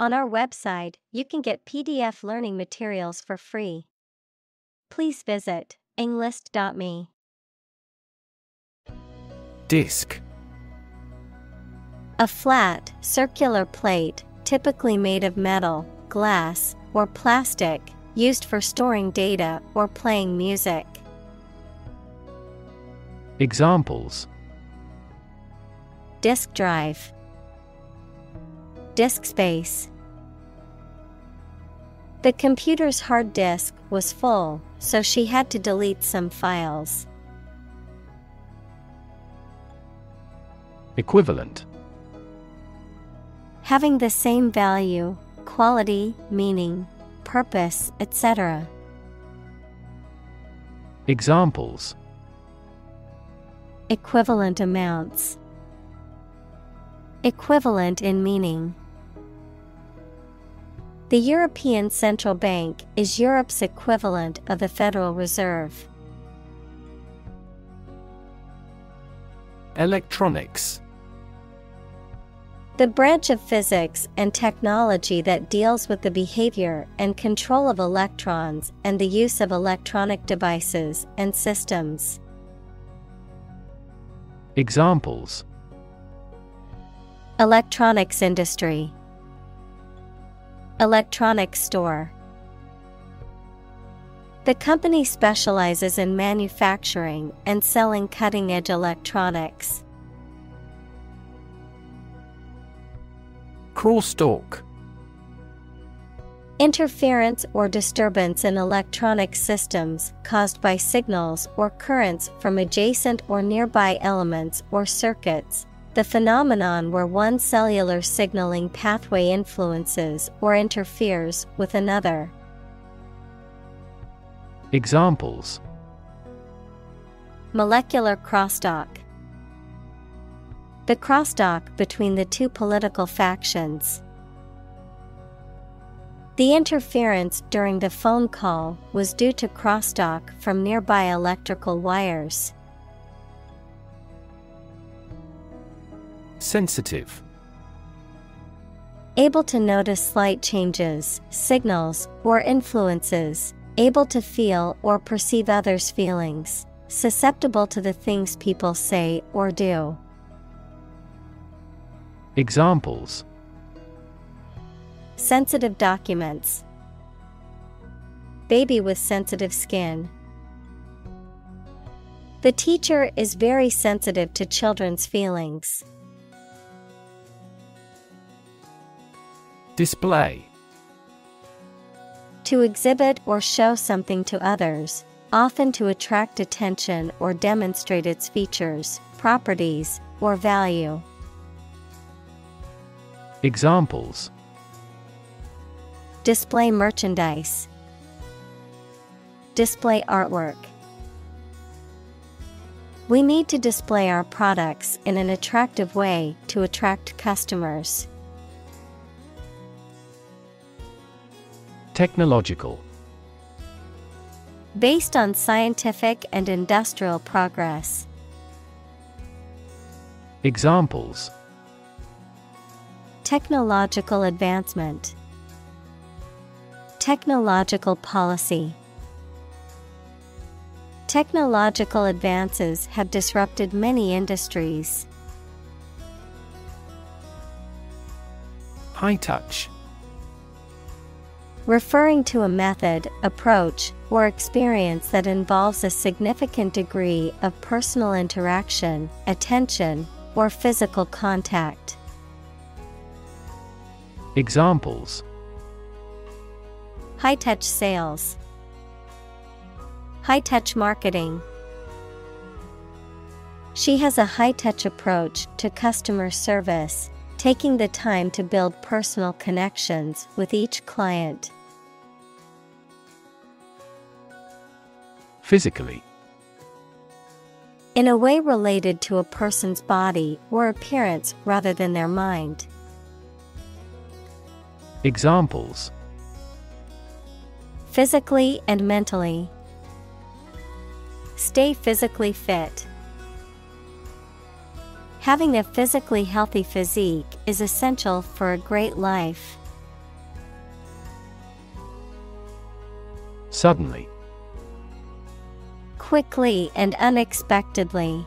On our website, you can get PDF learning materials for free. Please visit englist.me. Disc. A flat, circular plate, typically made of metal, glass, or plastic, used for storing data or playing music. Examples: Disk drive, disk space. The computer's hard disk was full, so she had to delete some files. Equivalent. Having the same value, quality, meaning, purpose, etc. Examples: Equivalent amounts. Equivalent in meaning. The European Central Bank is Europe's equivalent of the Federal Reserve. Electronics. The branch of physics and technology that deals with the behavior and control of electrons and the use of electronic devices and systems. Examples: Electronics industry. Electronics store. The company specializes in manufacturing and selling cutting-edge electronics. Crosstalk. Interference or disturbance in electronic systems caused by signals or currents from adjacent or nearby elements or circuits, the phenomenon where one cellular signaling pathway influences or interferes with another. Examples: Molecular crosstalk. The crosstalk between the two political factions. The interference during the phone call was due to crosstalk from nearby electrical wires. Sensitive. Able to notice slight changes, signals, or influences, able to feel or perceive others' feelings, susceptible to the things people say or do. Examples: Sensitive documents. Baby with sensitive skin. The teacher is very sensitive to children's feelings. Display. To exhibit or show something to others, often to attract attention or demonstrate its features, properties, or value. Examples: Display merchandise. Display artwork. We need to display our products in an attractive way to attract customers. Technological. Based on scientific and industrial progress. Examples: Technological advancement. Technological policy. Technological advances have disrupted many industries. High touch. Referring to a method, approach, or experience that involves a significant degree of personal interaction, attention, or physical contact. Examples: High-touch sales. High-touch marketing. She has a high-touch approach to customer service, taking the time to build personal connections with each client. Physically. In a way related to a person's body or appearance rather than their mind. Examples: Physically and mentally. Stay physically fit. Having a physically healthy physique is essential for a great life. Suddenly. Quickly and unexpectedly.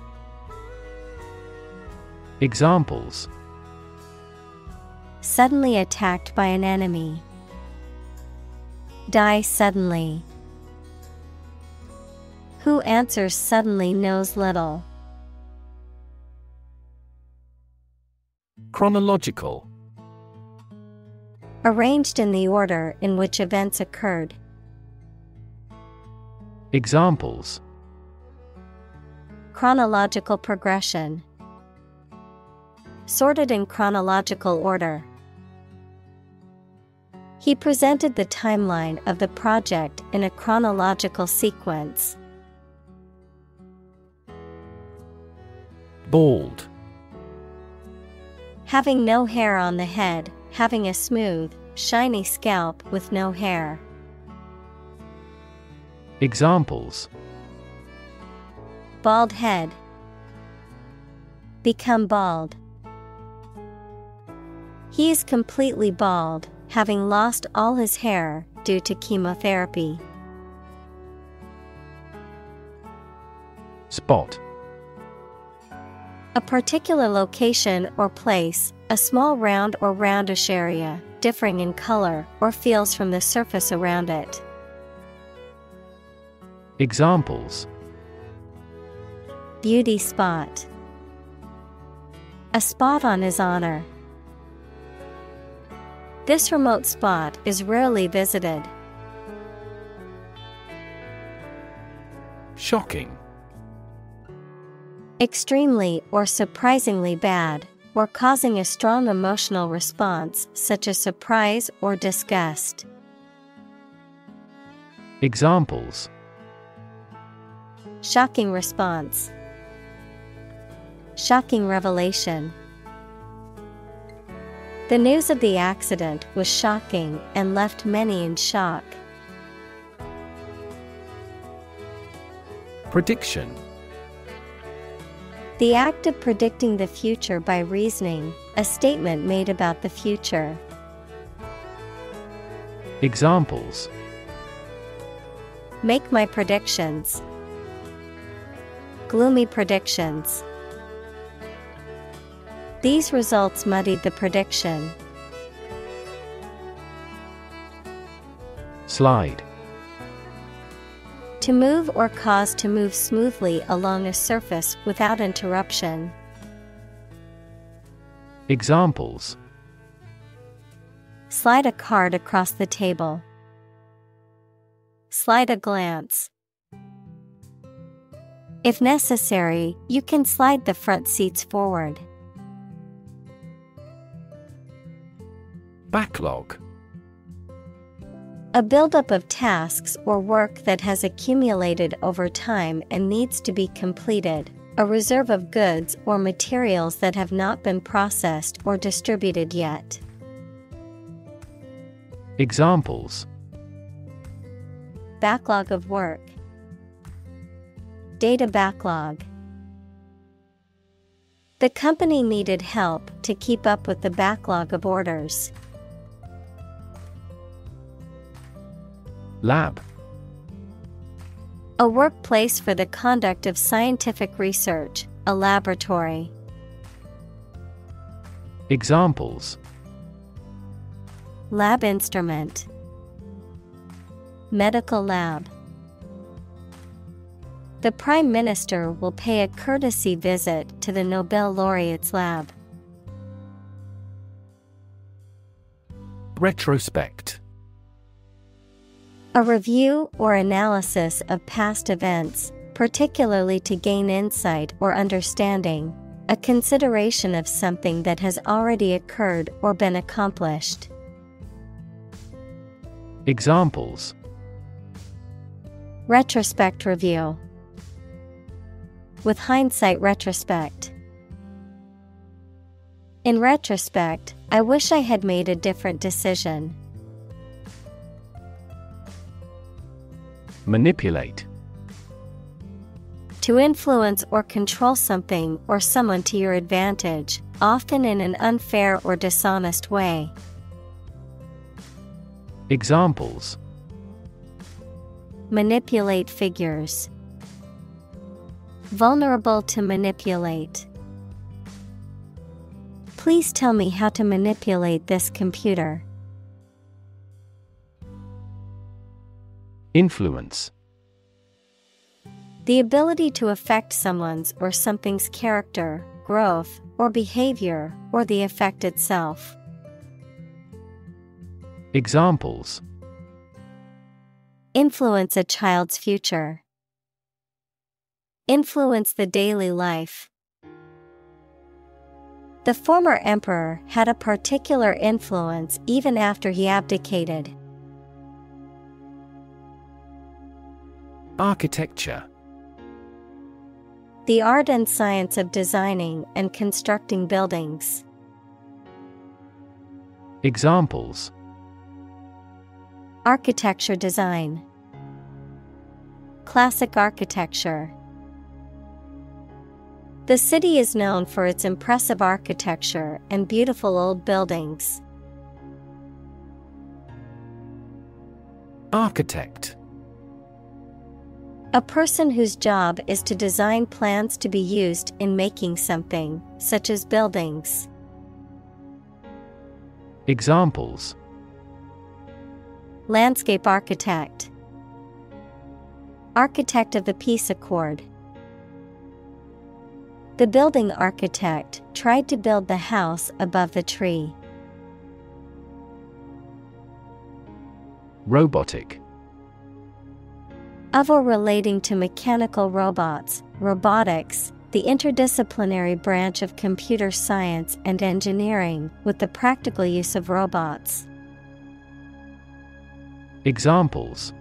Examples: Suddenly attacked by an enemy. Die suddenly. Who answers suddenly knows little. Chronological. Arranged in the order in which events occurred. Examples: Chronological progression. Sorted in chronological order. He presented the timeline of the project in a chronological sequence. Bald. Having no hair on the head, having a smooth, shiny scalp with no hair. Examples: Bald head. Become bald. He is completely bald, having lost all his hair due to chemotherapy. Spot. A particular location or place, a small round or roundish area, differing in color or feels from the surface around it. Examples: Beauty spot. A spot on his honor. This remote spot is rarely visited. Shocking. Extremely or surprisingly bad, or causing a strong emotional response such as surprise or disgust. Examples: Shocking response. Shocking revelation. The news of the accident was shocking and left many in shock. Prediction. The act of predicting the future by reasoning, a statement made about the future. Examples: Make my predictions. Gloomy predictions. These results muddied the prediction. Slide. To move or cause to move smoothly along a surface without interruption. Examples: Slide a card across the table. Slide a glance. If necessary, you can slide the front seats forward. Backlog. A buildup of tasks or work that has accumulated over time and needs to be completed. A reserve of goods or materials that have not been processed or distributed yet. Examples: Backlog of work. Data backlog. The company needed help to keep up with the backlog of orders. Lab. A workplace for the conduct of scientific research, a laboratory. Examples: Lab instrument. Medical lab. The Prime Minister will pay a courtesy visit to the Nobel laureate's lab. Retrospect. A review or analysis of past events, particularly to gain insight or understanding, a consideration of something that has already occurred or been accomplished. Examples: Retrospect review. With hindsight retrospect. In retrospect, I wish I had made a different decision. Manipulate. To influence or control something or someone to your advantage, often in an unfair or dishonest way. Examples: manipulate figures. Vulnerable to manipulate. Please tell me how to manipulate this computer. Influence. The ability to affect someone's or something's character, growth, or behavior, or the effect itself. Examples. Influence a child's future. Influence the daily life. The former emperor had a particular influence even after he abdicated. Architecture. The art and science of designing and constructing buildings. Examples. Architecture design. Classic architecture. The city is known for its impressive architecture and beautiful old buildings. Architect. A person whose job is to design plans to be used in making something, such as buildings. Examples. Landscape architect. Architect of the Peace Accord. The building architect tried to build the house above the tree. Robotic. Of or relating to mechanical robots, robotics, the interdisciplinary branch of computer science and engineering with the practical use of robots. Examples.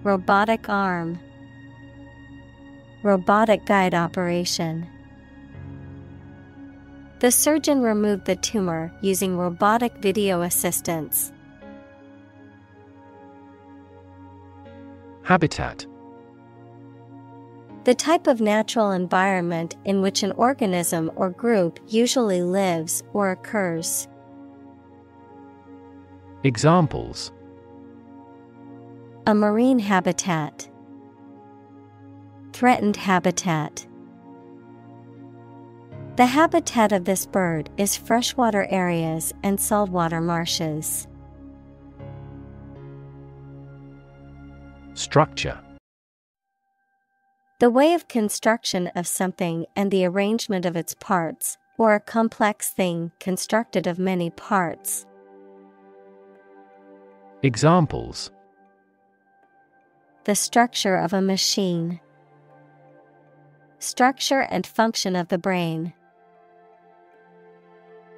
Robotic arm. Robotic guide operation. The surgeon removed the tumor using robotic video assistance. Habitat. The type of natural environment in which an organism or group usually lives or occurs. Examples. A marine habitat. Threatened habitat. The habitat of this bird is freshwater areas and saltwater marshes. Structure. The way of construction of something and the arrangement of its parts, or a complex thing constructed of many parts. Examples. The structure of a machine. Structure and function of the brain.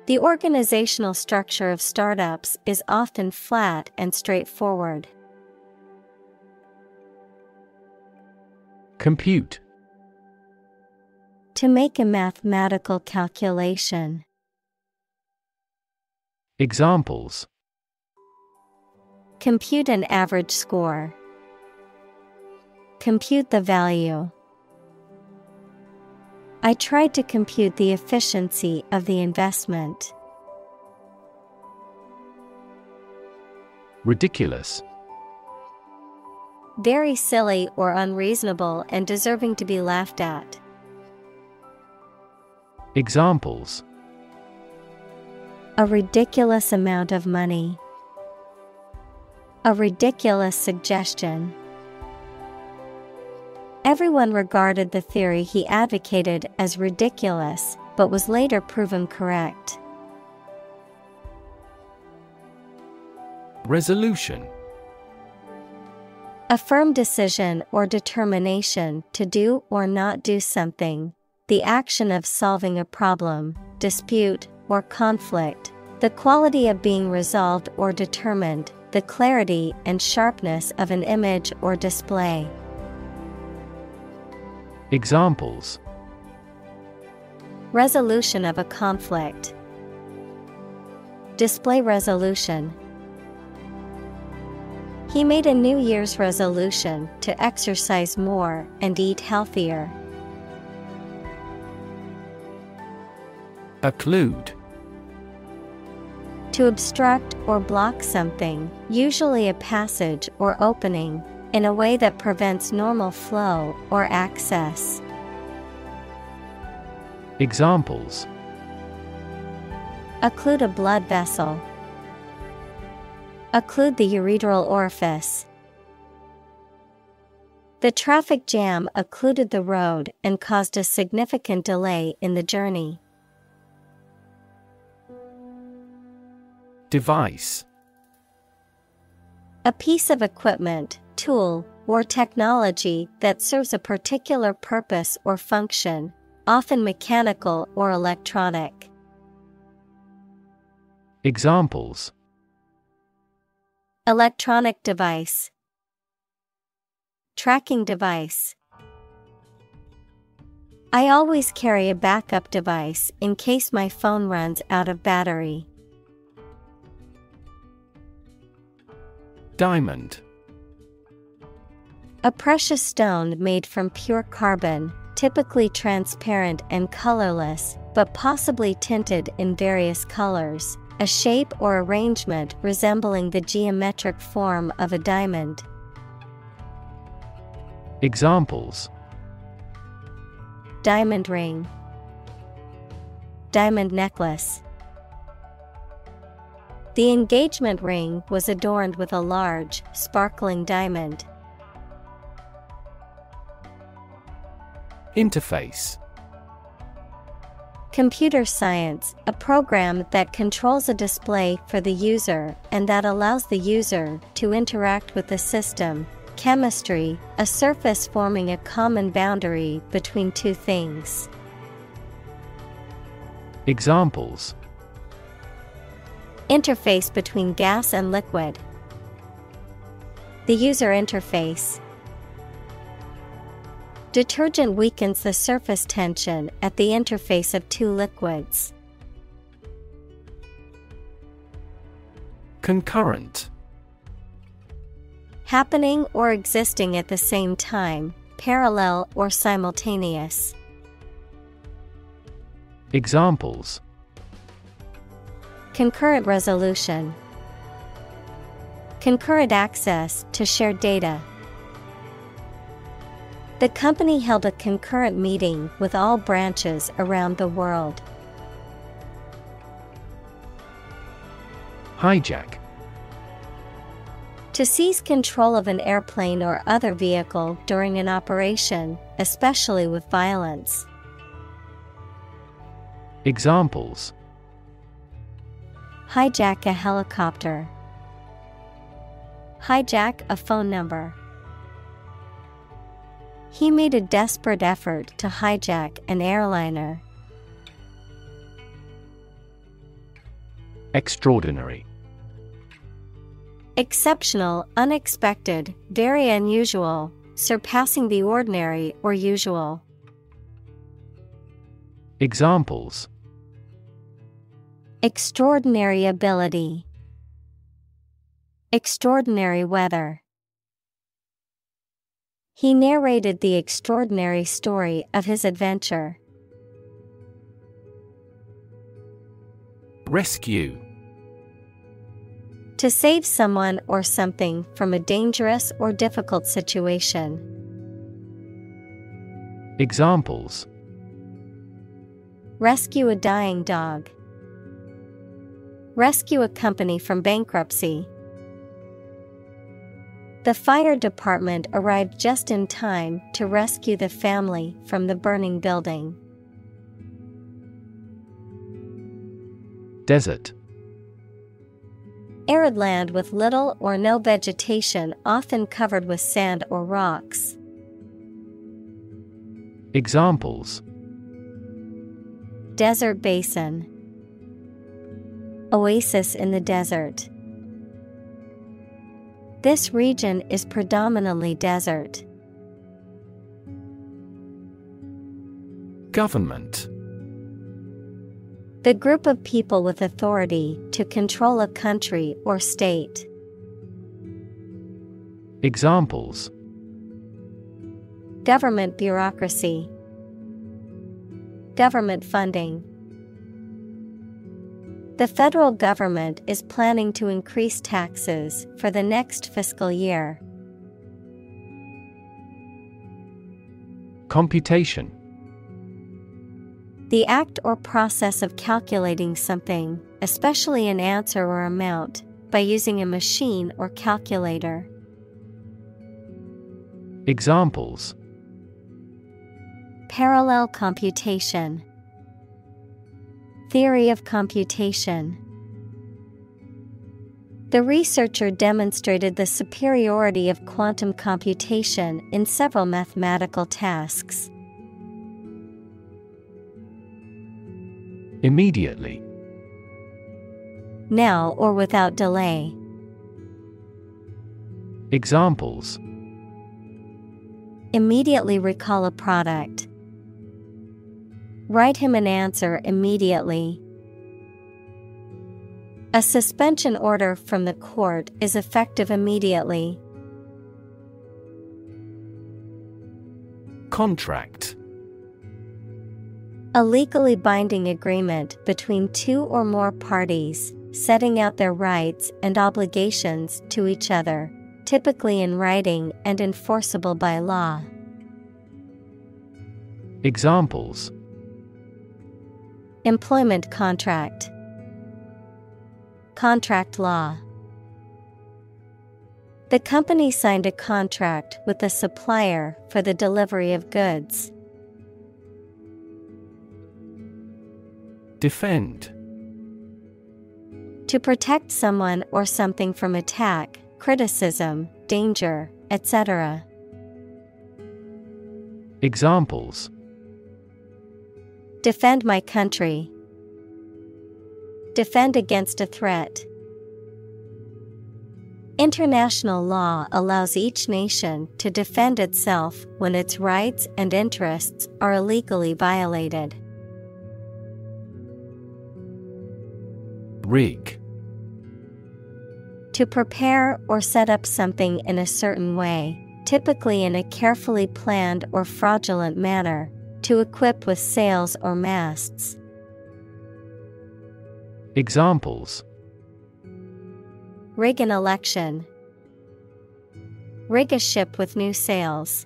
The organizational structure of startups is often flat and straightforward. Compute. To make a mathematical calculation. Examples. Compute an average score. Compute the value. I tried to compute the efficiency of the investment. Ridiculous. Very silly or unreasonable and deserving to be laughed at. Examples. A ridiculous amount of money. A ridiculous suggestion. Everyone regarded the theory he advocated as ridiculous, but was later proven correct. Resolution. A firm decision or determination to do or not do something, the action of solving a problem, dispute, or conflict, the quality of being resolved or determined, the clarity and sharpness of an image or display. Examples. Resolution of a conflict. Display resolution. He made a New Year's resolution to exercise more and eat healthier. Occlude. To obstruct or block something, usually a passage or opening, in a way that prevents normal flow or access. Examples: Occlude a blood vessel. Occlude the ureteral orifice. The traffic jam occluded the road and caused a significant delay in the journey. Device: A piece of equipment, tool, or technology that serves a particular purpose or function, often mechanical or electronic. Examples: Electronic device. Tracking device. I always carry a backup device in case my phone runs out of battery. Diamond: A precious stone made from pure carbon, typically transparent and colorless, but possibly tinted in various colors, a shape or arrangement resembling the geometric form of a diamond. Examples: Diamond ring. Diamond necklace. The engagement ring was adorned with a large, sparkling diamond. Interface: Computer science, a program that controls a display for the user and that allows the user to interact with the system. Chemistry, a surface forming a common boundary between two things. Examples: Interface between gas and liquid. The user interface. Detergent weakens the surface tension at the interface of two liquids. Concurrent: Happening or existing at the same time, parallel or simultaneous. Examples: Concurrent resolution. Concurrent access to shared data. The company held a concurrent meeting with all branches around the world. Hijack: To seize control of an airplane or other vehicle during an operation, especially with violence. Examples: Hijack a helicopter. Hijack a phone number. He made a desperate effort to hijack an airliner. Extraordinary: Exceptional, unexpected, very unusual, surpassing the ordinary or usual. Examples: Extraordinary ability. Extraordinary weather. He narrated the extraordinary story of his adventure. Rescue: To save someone or something from a dangerous or difficult situation. Examples: Rescue a dying dog. Rescue a company from bankruptcy. The fire department arrived just in time to rescue the family from the burning building. Desert: Arid land with little or no vegetation, often covered with sand or rocks. Examples: Desert basin. Oasis in the desert. This region is predominantly desert. Government: The group of people with authority to control a country or state. Examples: Government bureaucracy. Government funding. The federal government is planning to increase taxes for the next fiscal year. Computation. The act or process of calculating something, especially an answer or amount, by using a machine or calculator. Examples: Parallel computation. Theory of computation. The researcher demonstrated the superiority of quantum computation in several mathematical tasks. Immediately. Now or without delay. Examples: Immediately recall a product. Write him an answer immediately. A suspension order from the court is effective immediately. Contract. A legally binding agreement between two or more parties, setting out their rights and obligations to each other, typically in writing and enforceable by law. Examples: Employment contract. Contract law. The company signed a contract with the supplier for the delivery of goods. Defend. To protect someone or something from attack, criticism, danger, etc. Examples: Defend my country. Defend against a threat. International law allows each nation to defend itself when its rights and interests are illegally violated. Rig. To prepare or set up something in a certain way, typically in a carefully planned or fraudulent manner, to equip with sails or masts. Examples: Rig an election. Rig a ship with new sails.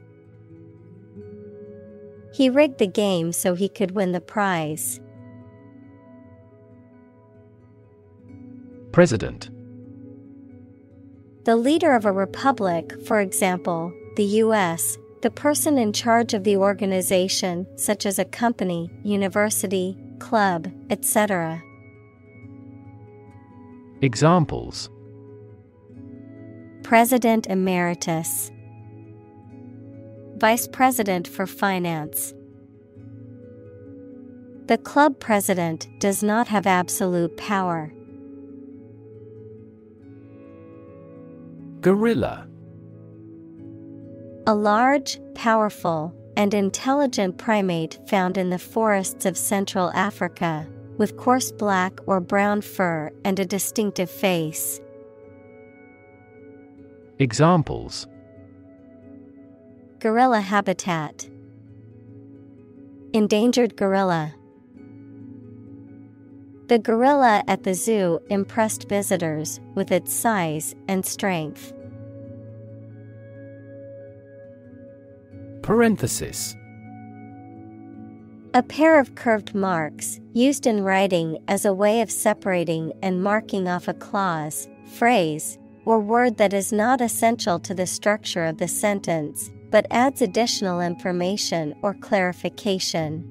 He rigged the game so he could win the prize. President. The leader of a republic, for example, the U.S., the person in charge of the organization, such as a company, university, club, etc. Examples: President Emeritus. Vice President for Finance. The club president does not have absolute power. Gorilla. A large, powerful, and intelligent primate found in the forests of Central Africa, with coarse black or brown fur and a distinctive face. Examples: Gorilla habitat. Endangered gorilla. The gorilla at the zoo impressed visitors with its size and strength. Parenthesis. A pair of curved marks, used in writing as a way of separating and marking off a clause, phrase, or word that is not essential to the structure of the sentence, but adds additional information or clarification.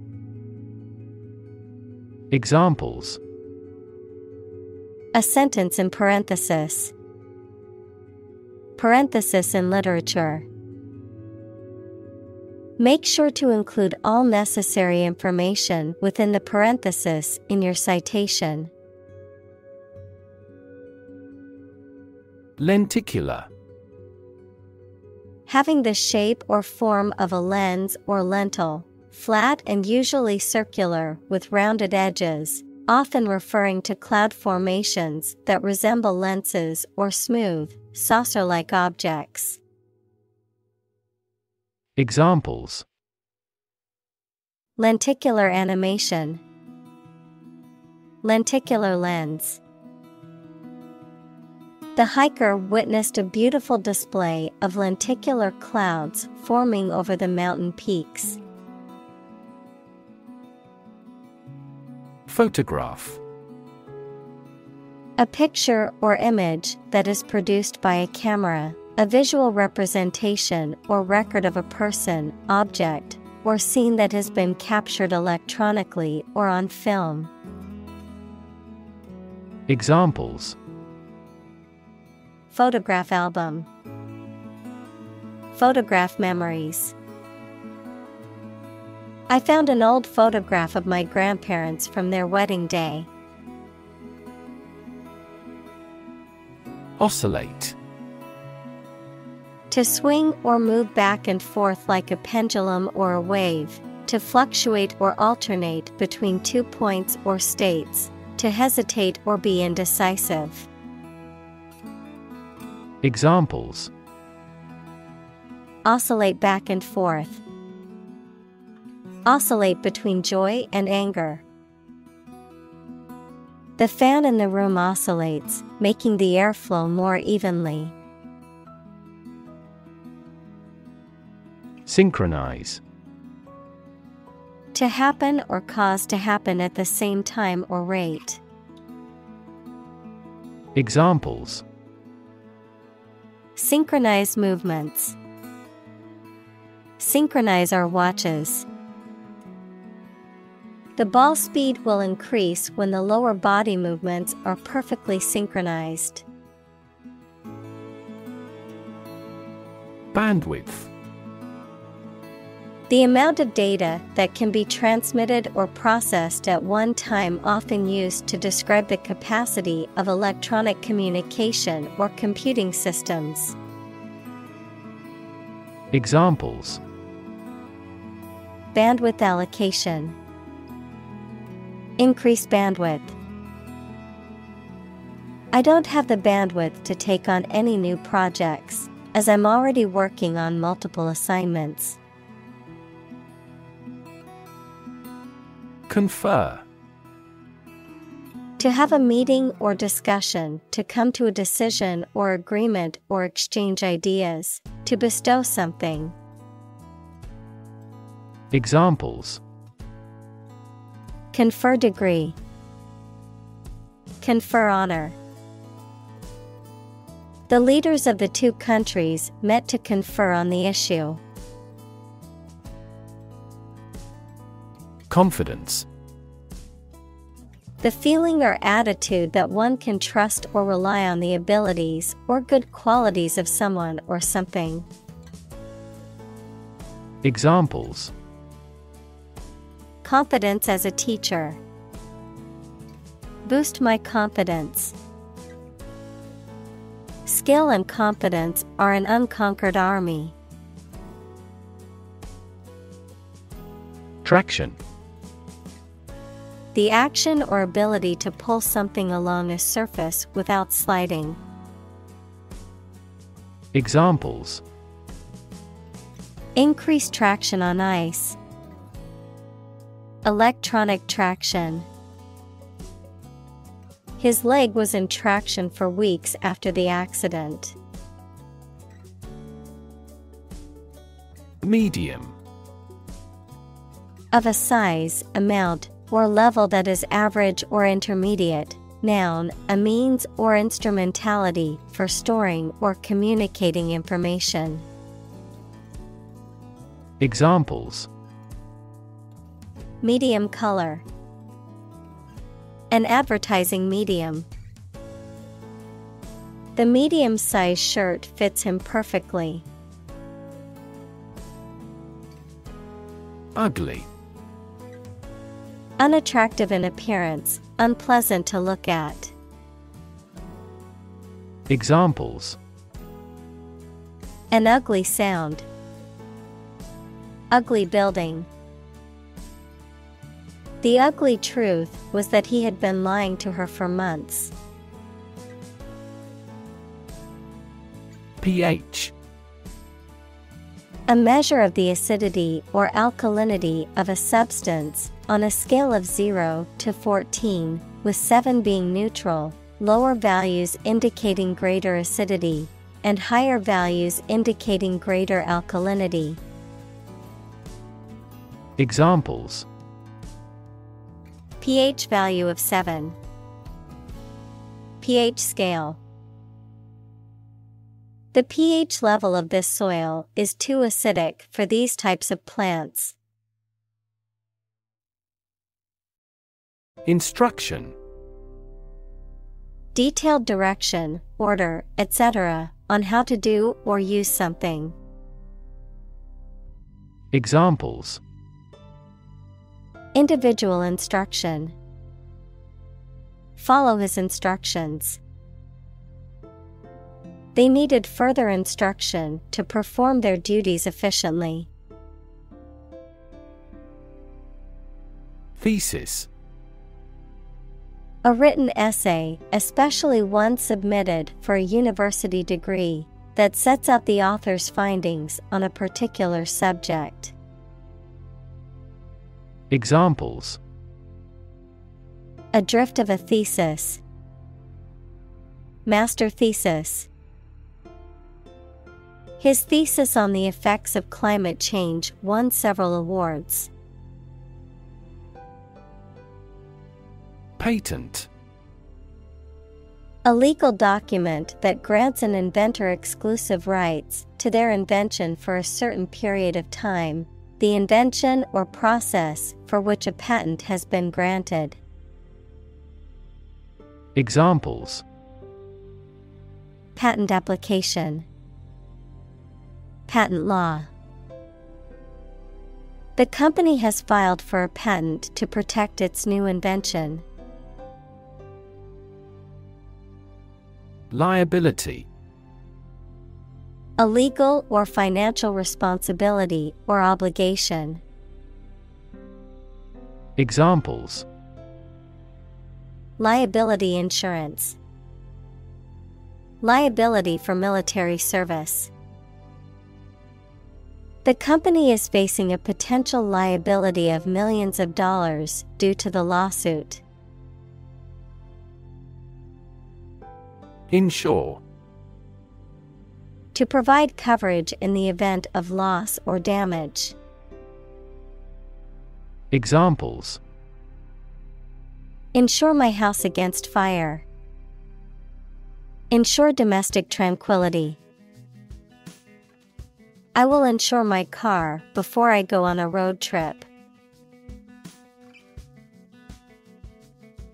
Examples: A sentence in parenthesis. Parenthesis in literature. Make sure to include all necessary information within the parenthesis in your citation. Lenticular. Having the shape or form of a lens or lentil, flat and usually circular with rounded edges, often referring to cloud formations that resemble lenses or smooth, saucer-like objects. lenticular lens. The hiker witnessed a beautiful display of lenticular clouds forming over the mountain peaks. Photograph. A picture or image that is produced by a camera, a visual representation or record of a person, object, or scene that has been captured electronically or on film. Examples: Photograph album. Photograph memories. I found an old photograph of my grandparents from their wedding day. Oscillate. To swing or move back and forth like a pendulum or a wave, to fluctuate or alternate between 2 points or states, to hesitate or be indecisive. Examples: Oscillate back and forth. Oscillate between joy and anger. The fan in the room oscillates, making the airflow more evenly. Synchronize. To happen or cause to happen at the same time or rate. Examples: Synchronize movements. Synchronize our watches. The ball speed will increase when the lower body movements are perfectly synchronized. Bandwidth. The amount of data that can be transmitted or processed at one time, often used to describe the capacity of electronic communication or computing systems. Examples: Bandwidth allocation. Increase bandwidth. I don't have the bandwidth to take on any new projects, as I'm already working on multiple assignments. Confer. To have a meeting or discussion, to come to a decision or agreement or exchange ideas, to bestow something. Examples: Confer degree. Confer honor. The leaders of the two countries met to confer on the issue. Confidence. The feeling or attitude that one can trust or rely on the abilities or good qualities of someone or something. Examples: Confidence as a teacher. Boost my confidence. Skill and confidence are an unconquered army. Traction. The action or ability to pull something along a surface without sliding. Examples: Increase traction on ice. Electronic traction. His leg was in traction for weeks after the accident. Medium. Of a size, amount, or level that is average or intermediate. Noun, a means or instrumentality for storing or communicating information. Examples: Medium color. An advertising medium. The medium-sized shirt fits him perfectly. Ugly. Unattractive in appearance, unpleasant to look at. Examples: An ugly sound. Ugly building. The ugly truth was that he had been lying to her for months. pH. A measure of the acidity or alkalinity of a substance, on a scale of 0 to 14, with 7 being neutral, lower values indicating greater acidity, and higher values indicating greater alkalinity. Examples: pH value of 7. pH scale. The pH level of this soil is too acidic for these types of plants. Instruction: Detailed direction, order, etc., on how to do or use something. Examples: Individual instruction. Follow his instructions. They needed further instruction to perform their duties efficiently. Thesis: A written essay, especially one submitted for a university degree, that sets out the author's findings on a particular subject. Examples: A drift of a thesis. Master thesis. His thesis on the effects of climate change won several awards. Patent: A legal document that grants an inventor exclusive rights to their invention for a certain period of time, the invention or process for which a patent has been granted. Examples: Patent application. Patent law. The company has filed for a patent to protect its new invention. Liability: A legal or financial responsibility or obligation. Examples: Liability insurance. Liability for military service. The company is facing a potential liability of millions of dollars due to the lawsuit. Insure: To provide coverage in the event of loss or damage. Examples: Insure my house against fire. Ensure domestic tranquility. I will insure my car before I go on a road trip.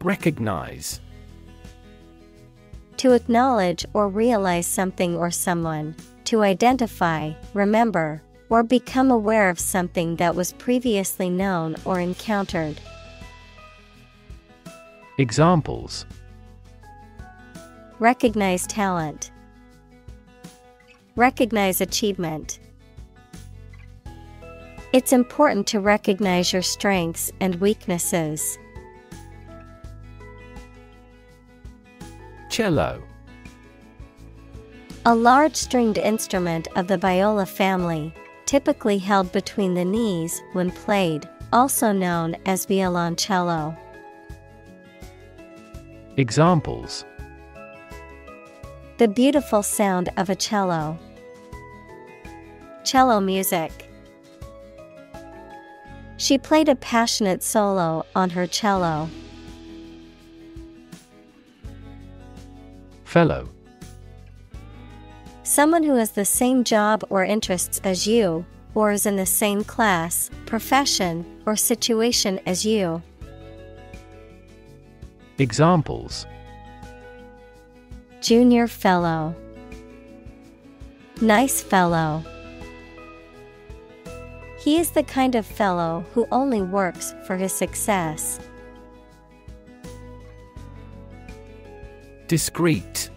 Recognize: To acknowledge or realize something or someone, to identify, remember, or become aware of something that was previously known or encountered. Examples: Recognize talent. Recognize achievement. It's important to recognize your strengths and weaknesses. Cello: A large stringed instrument of the viola family, typically held between the knees when played, also known as violoncello. Examples: The beautiful sound of a cello. Cello music. She played a passionate solo on her cello. Fellow: Someone who has the same job or interests as you, or is in the same class, profession, or situation as you. Examples: Junior fellow. Nice fellow. He is the kind of fellow who only works for his success. Discreet: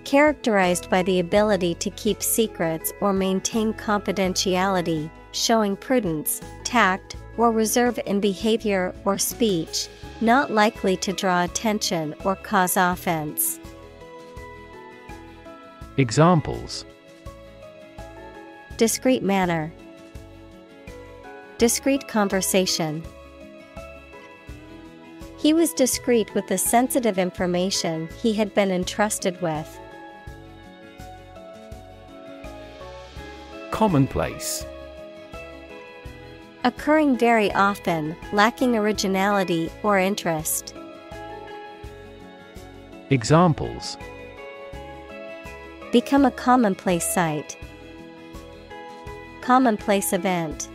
Characterized by the ability to keep secrets or maintain confidentiality, showing prudence, tact, or reserve in behavior or speech, not likely to draw attention or cause offense. Examples: Discreet manner. Discreet conversation. He was discreet with the sensitive information he had been entrusted with. Commonplace. Occurring very often, lacking originality or interest. Examples: Become a commonplace sight. Commonplace event.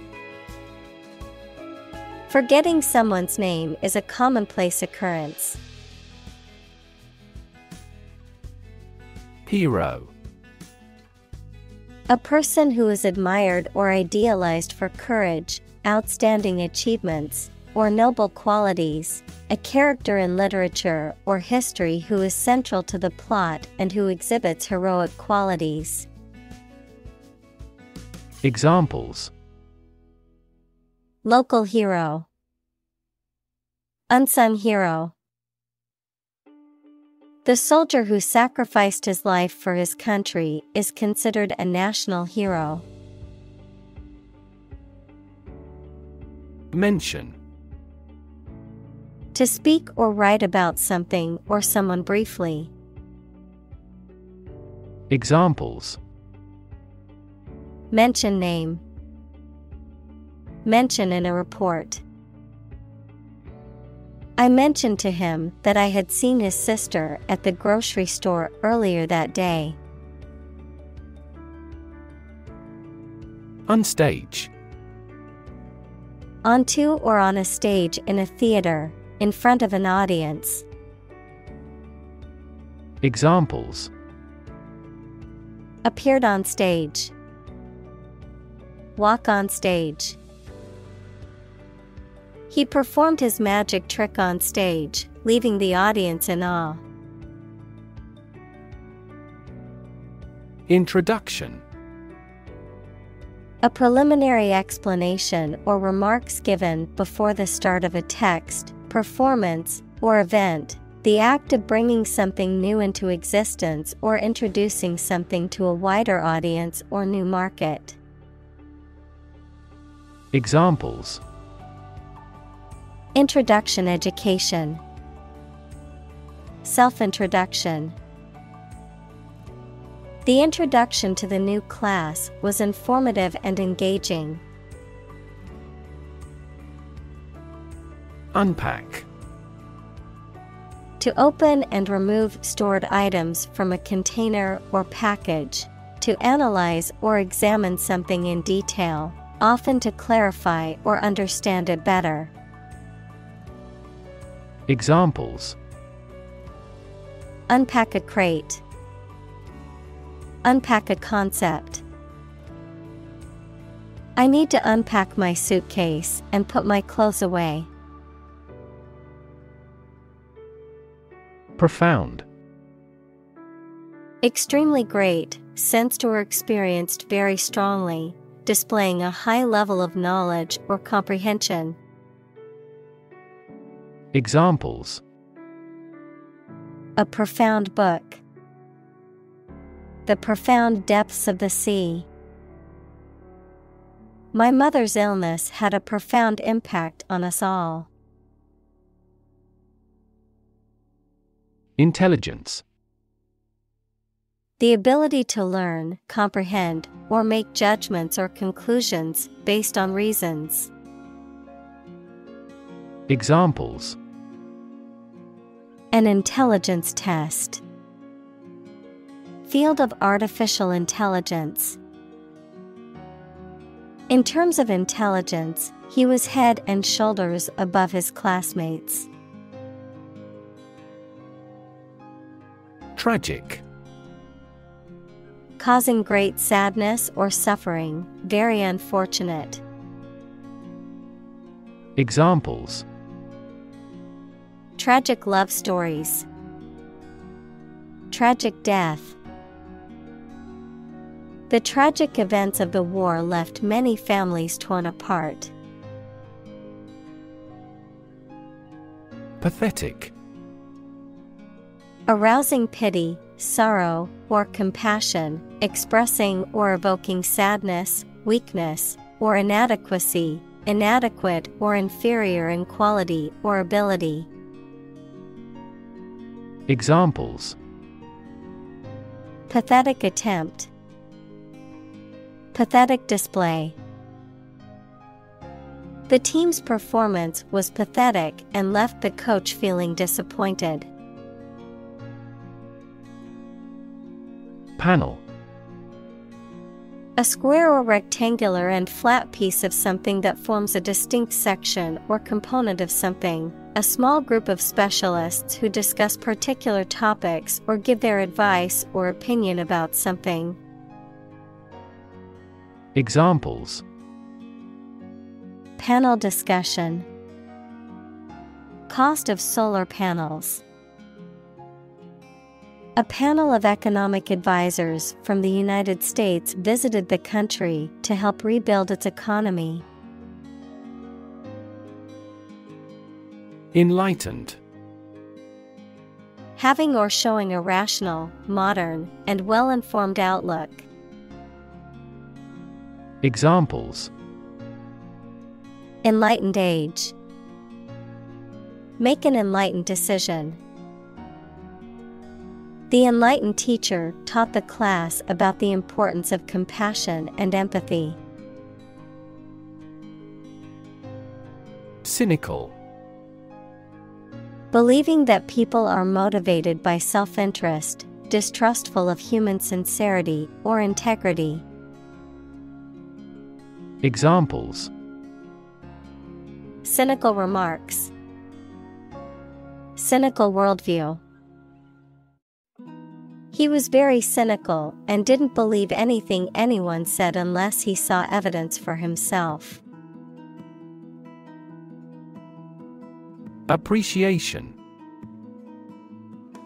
Forgetting someone's name is a commonplace occurrence. Hero. A person who is admired or idealized for courage, outstanding achievements, or noble qualities, a character in literature or history who is central to the plot and who exhibits heroic qualities. Examples: Local hero. Unsung hero. The soldier who sacrificed his life for his country is considered a national hero. Mention. To speak or write about something or someone briefly. Examples: Mention name. Mention in a report. I mentioned to him that I had seen his sister at the grocery store earlier that day. Unstage. Onto or on a stage in a theater, in front of an audience. Examples: Appeared on stage. Walk on stage. He performed his magic trick on stage, leaving the audience in awe. Introduction. A preliminary explanation or remarks given before the start of a text, performance, or event, the act of bringing something new into existence or introducing something to a wider audience or new market. Examples: Introduction education. Self-introduction. The introduction to the new class was informative and engaging. Unpack. To open and remove stored items from a container or package. To analyze or examine something in detail, often to clarify or understand it better. Examples: Unpack a crate. Unpack a concept. I need to unpack my suitcase and put my clothes away. Profound. Extremely great, sensed or experienced very strongly, displaying a high level of knowledge or comprehension. Examples: A profound book. The profound depths of the sea. My mother's illness had a profound impact on us all. Intelligence. The ability to learn, comprehend, or make judgments or conclusions based on reasons. Examples: An intelligence test. Field of artificial intelligence. In terms of intelligence, he was head and shoulders above his classmates. Tragic. Causing great sadness or suffering, very unfortunate. Examples: Tragic love stories. Tragic death. The tragic events of the war left many families torn apart. Pathetic. Arousing pity, sorrow, or compassion, expressing or evoking sadness, weakness, or inadequacy, inadequate or inferior in quality or ability. Examples: pathetic attempt, pathetic display. The team's performance was pathetic and left the coach feeling disappointed. Panel: a square or rectangular and flat piece of something that forms a distinct section or component of something, a small group of specialists who discuss particular topics or give their advice or opinion about something. Examples: panel discussion, cost of solar panels. A panel of economic advisors from the United States visited the country to help rebuild its economy. Enlightened: having or showing a rational, modern, and well-informed outlook. Examples: enlightened age, make an enlightened decision. The enlightened teacher taught the class about the importance of compassion and empathy. Cynical: believing that people are motivated by self-interest, distrustful of human sincerity or integrity. Examples: cynical remarks, cynical worldview. He was very cynical and didn't believe anything anyone said unless he saw evidence for himself. Appreciation: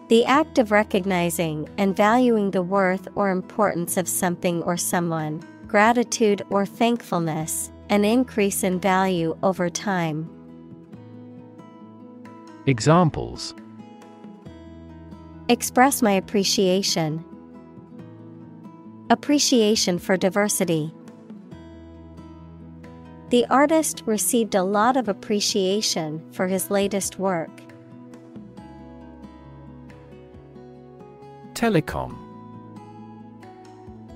the act of recognizing and valuing the worth or importance of something or someone, gratitude or thankfulness, an increase in value over time. Examples: express my appreciation, appreciation for diversity. The artist received a lot of appreciation for his latest work. Telecom: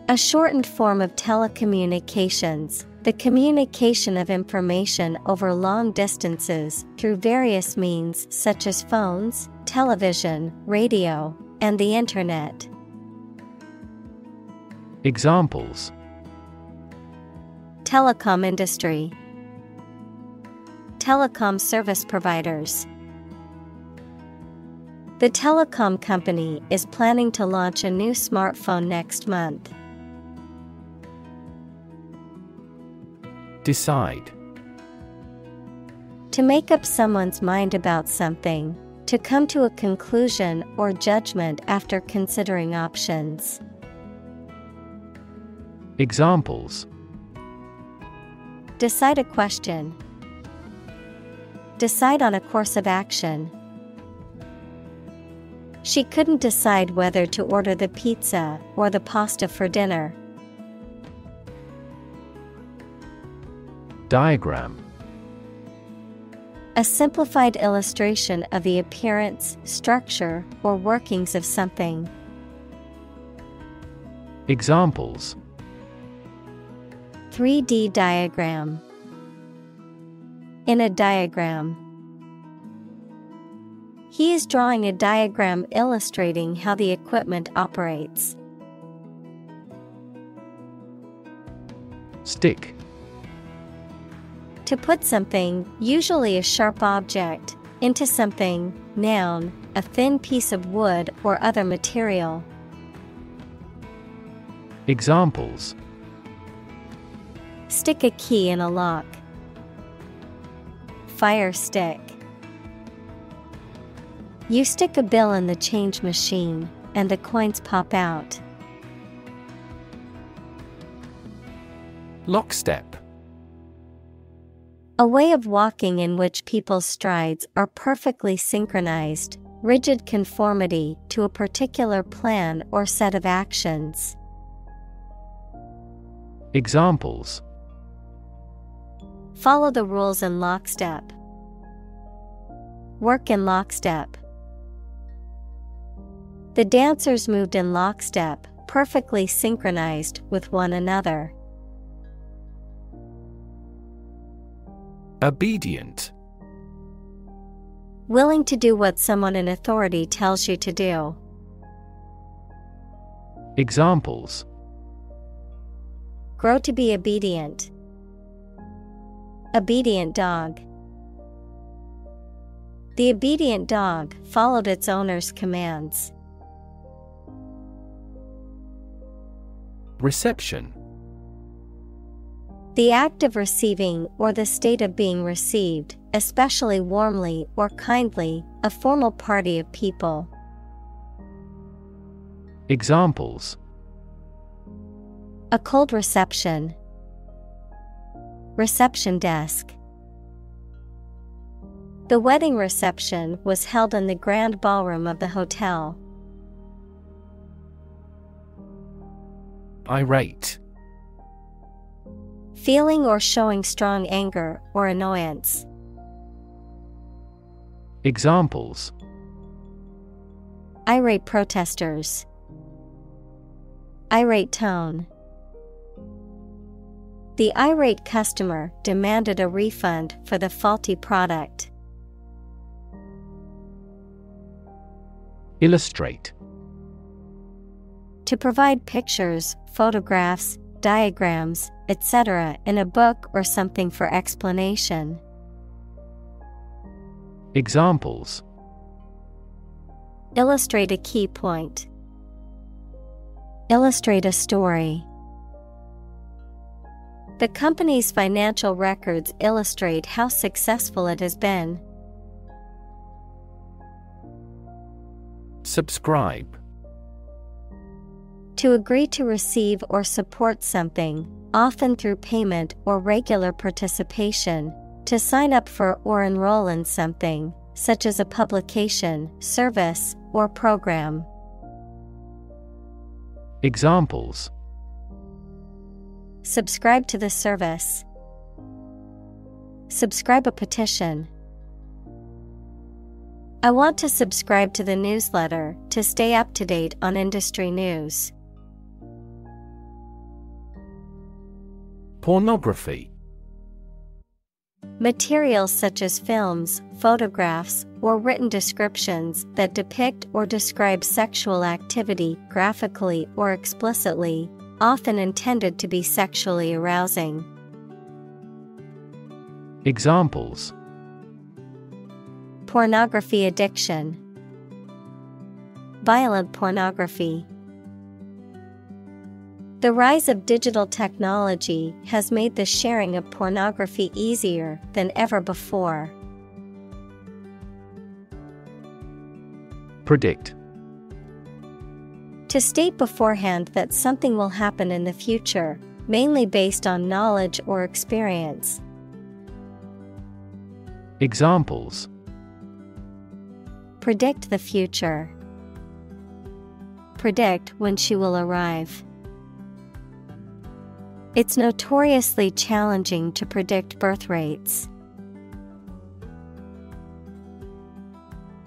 a shortened form of telecommunications, the communication of information over long distances through various means such as phones, television, radio, and the Internet. Examples: telecom industry, telecom service providers. The telecom company is planning to launch a new smartphone next month. Decide: to make up someone's mind about something, to come to a conclusion or judgment after considering options. Examples: decide a question, decide on a course of action. She couldn't decide whether to order the pizza or the pasta for dinner. Diagram: a simplified illustration of the appearance, structure, or workings of something. Examples: 3D diagram, in a diagram. He is drawing a diagram illustrating how the equipment operates. Stick: to put something, usually a sharp object, into something. Noun, a thin piece of wood or other material. Examples: stick a key in a lock, fire stick. You stick a bill in the change machine, and the coins pop out. Lockstep: a way of walking in which people's strides are perfectly synchronized, rigid conformity to a particular plan or set of actions. Examples: follow the rules in lockstep, work in lockstep. The dancers moved in lockstep, perfectly synchronized with one another. Obedient. Willing to do what someone in authority tells you to do. Examples: Grow to be obedient. Obedient dog. The obedient dog followed its owner's commands. Reception. The act of receiving or the state of being received, especially warmly or kindly, a formal party of people. Examples: A cold reception. Reception desk. The wedding reception was held in the grand ballroom of the hotel. Irate. Feeling or showing strong anger or annoyance. Examples: Irate protesters. Irate tone. The irate customer demanded a refund for the faulty product. Illustrate. To provide pictures, photographs, diagrams, etc. in a book or something for explanation. Examples: Illustrate a key point. Illustrate a story. The company's financial records illustrate how successful it has been. Subscribe. To agree to receive or support something, often through payment or regular participation, to sign up for or enroll in something, such as a publication, service, or program. Examples: Subscribe to the service. Subscribe a petition. I want to subscribe to the newsletter to stay up to date on industry news. Pornography. Materials such as films, photographs, or written descriptions that depict or describe sexual activity graphically or explicitly, often intended to be sexually arousing. Examples: Pornography addiction. Violent pornography. The rise of digital technology has made the sharing of pornography easier than ever before. Predict. To state beforehand that something will happen in the future, mainly based on knowledge or experience. Examples: Predict the future. Predict when she will arrive. It's notoriously challenging to predict birth rates.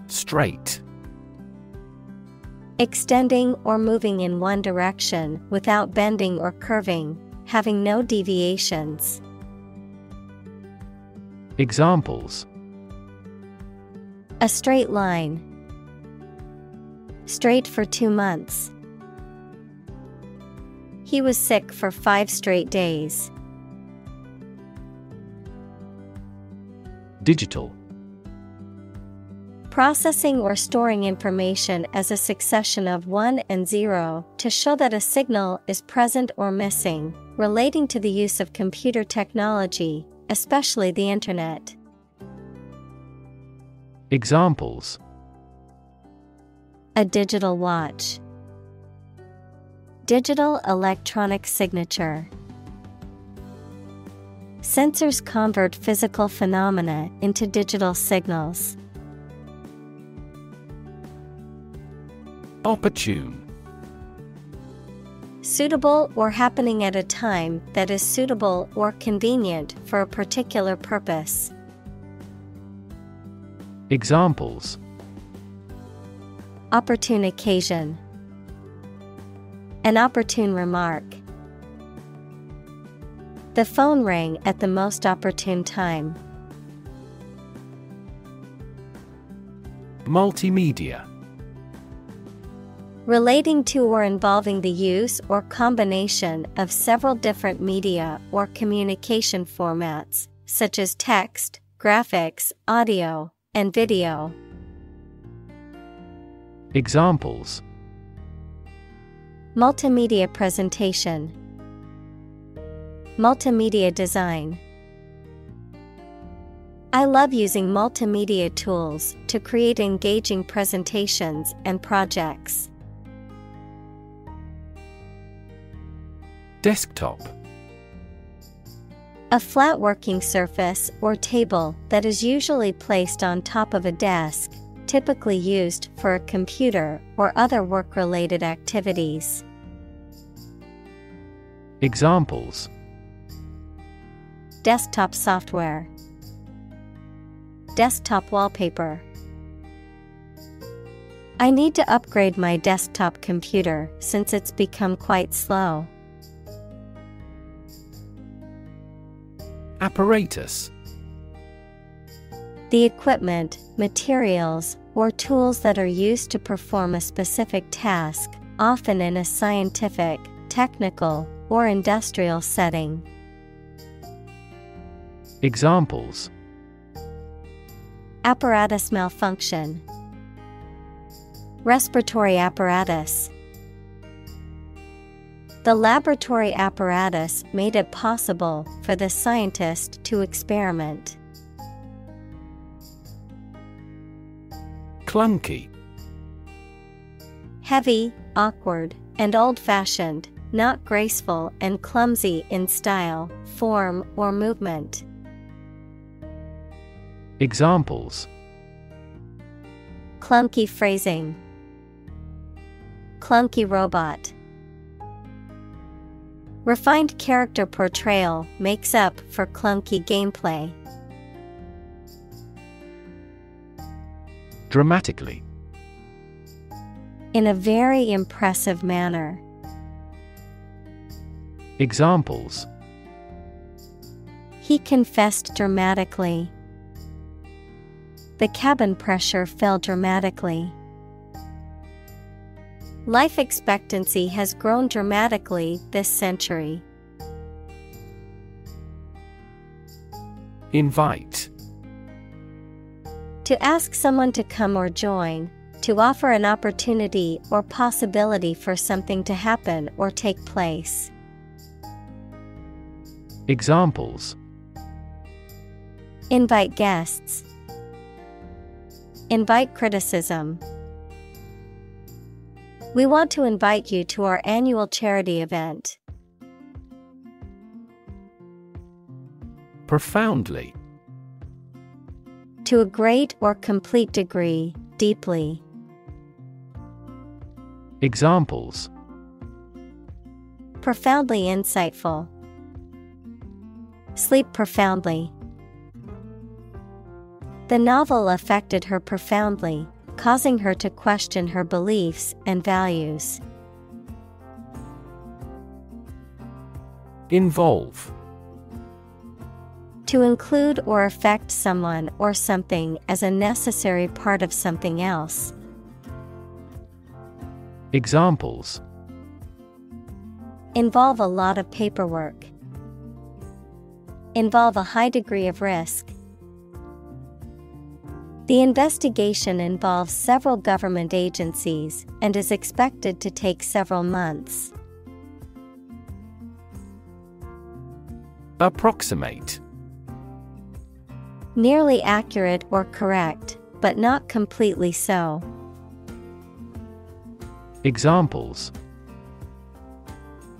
Straight. Extending or moving in one direction without bending or curving, having no deviations. Examples: A straight line. Straight for 2 months. He was sick for 5 straight days. Digital. Processing or storing information as a succession of 1 and 0 to show that a signal is present or missing, relating to the use of computer technology, especially the Internet. Examples: A digital watch. Digital electronic signature. Sensors convert physical phenomena into digital signals. Opportune. Suitable or happening at a time that is suitable or convenient for a particular purpose. Examples: Opportune occasion. An opportune remark. The phone rang at the most opportune time. Multimedia. Relating to or involving the use or combination of several different media or communication formats, such as text, graphics, audio, and video. Examples: multimedia presentation, multimedia design. I love using multimedia tools to create engaging presentations and projects. Desktop. A flat working surface or table that is usually placed on top of a desk, typically used for a computer or other work-related activities. Examples: desktop software, desktop wallpaper. I need to upgrade my desktop computer since it's become quite slow. Apparatus. The equipment, materials, or tools that are used to perform a specific task, often in a scientific, technical, or industrial setting. Examples: apparatus malfunction, respiratory apparatus. The laboratory apparatus made it possible for the scientist to experiment. Clunky. Heavy, awkward, and old-fashioned, not graceful and clumsy in style, form, or movement. Examples: clunky phrasing, clunky robot. Refined character portrayal makes up for clunky gameplay. Dramatically. In a very impressive manner. Examples: he confessed dramatically. The cabin pressure fell dramatically. Life expectancy has grown dramatically this century. Invite. To ask someone to come or join, to offer an opportunity or possibility for something to happen or take place. Examples: invite guests, invite criticism. We want to invite you to our annual charity event. Profoundly. To a great or complete degree, deeply. Examples: profoundly insightful, sleep profoundly. The novel affected her profoundly, causing her to question her beliefs and values. Involve. To include or affect someone or something as a necessary part of something else. Examples: involve a lot of paperwork. Involve a high degree of risk. The investigation involves several government agencies and is expected to take several months. Approximate. Nearly accurate or correct, but not completely so. Examples: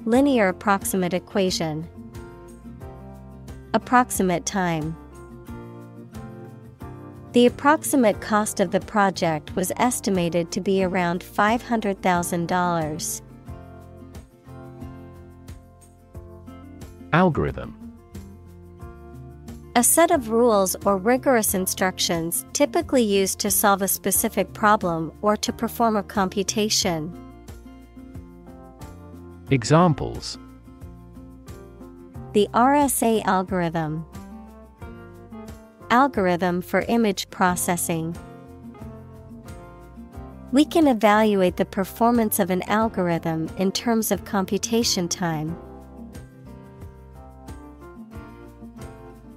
linear approximate equation. Approximate time. The approximate cost of the project was estimated to be around $500,000. Algorithm. A set of rules or rigorous instructions typically used to solve a specific problem or to perform a computation. Examples: The RSA algorithm. Algorithm for image processing. We can evaluate the performance of an algorithm in terms of computation time.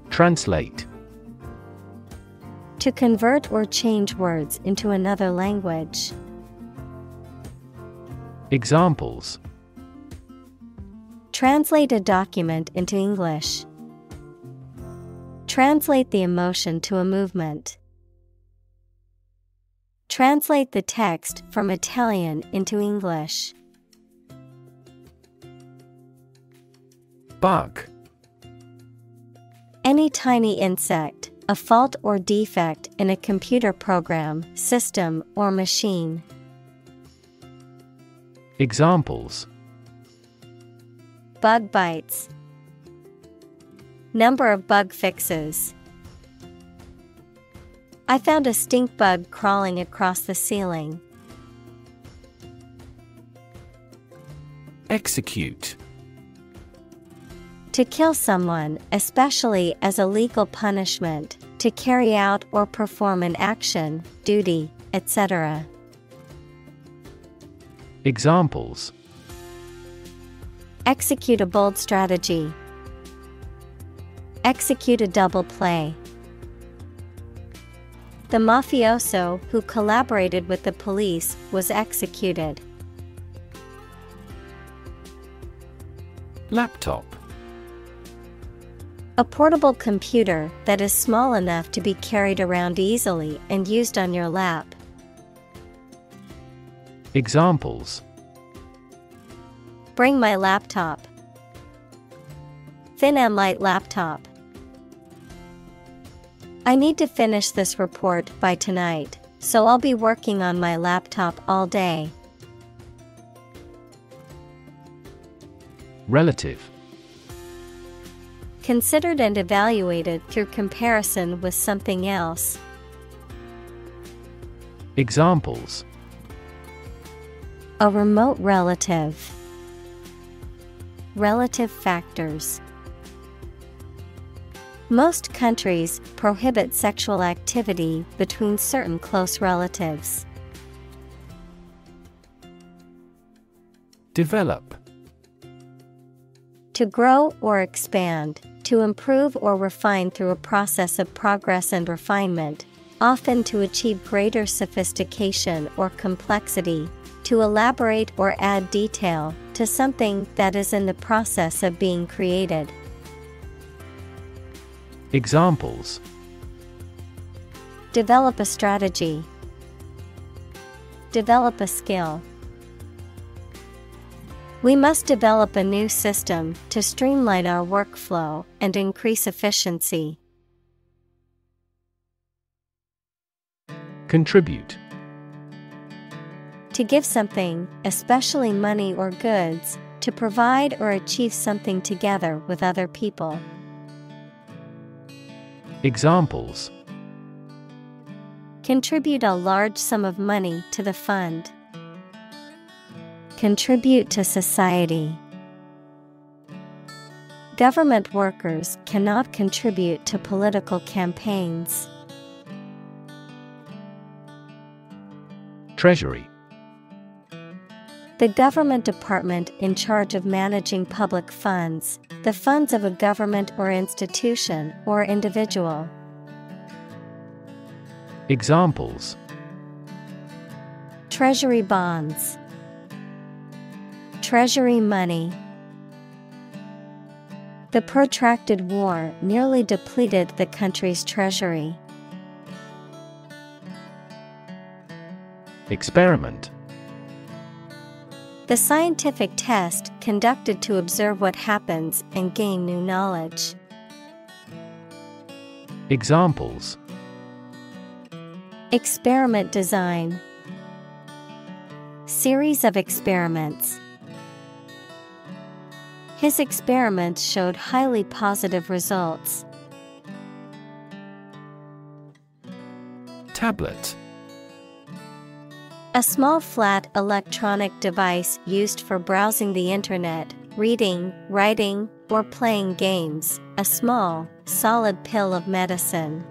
Translate. To convert or change words into another language. Examples: Translate a document into English. Translate the emotion to a movement. Translate the text from Italian into English. Bug. Any tiny insect, a fault or defect in a computer program, system, or machine. Examples: Bug bites. Number of bug fixes. I found a stink bug crawling across the ceiling. Execute. To kill someone, especially as a legal punishment, to carry out or perform an action, duty, etc. Examples: Execute a bold strategy. Execute a double play. The mafioso who collaborated with the police was executed. Laptop. A portable computer that is small enough to be carried around easily and used on your lap. Examples: Bring my laptop. Thin and light laptop. I need to finish this report by tonight, so I'll be working on my laptop all day. Relative. Considered and evaluated through comparison with something else. Examples: A remote relative. Relative factors. Most countries prohibit sexual activity between certain close relatives. Develop. To grow or expand, to improve or refine through a process of progress and refinement, often to achieve greater sophistication or complexity, to elaborate or add detail to something that is in the process of being created. Examples: Develop a strategy. Develop a skill. We must develop a new system to streamline our workflow and increase efficiency. Contribute. To give something, especially money or goods, to provide or achieve something together with other people. Examples: Contribute a large sum of money to the fund. Contribute to society. Government workers cannot contribute to political campaigns. Treasury. The government department in charge of managing public funds, the funds of a government or institution or individual. Examples: Treasury bonds. Treasury money. The protracted war nearly depleted the country's treasury. Experiment. The scientific test conducted to observe what happens and gain new knowledge. Examples: Experiment design. Series of experiments. His experiments showed highly positive results. Tablet. A small flat electronic device used for browsing the internet, reading, writing, or playing games. A small, solid pill of medicine.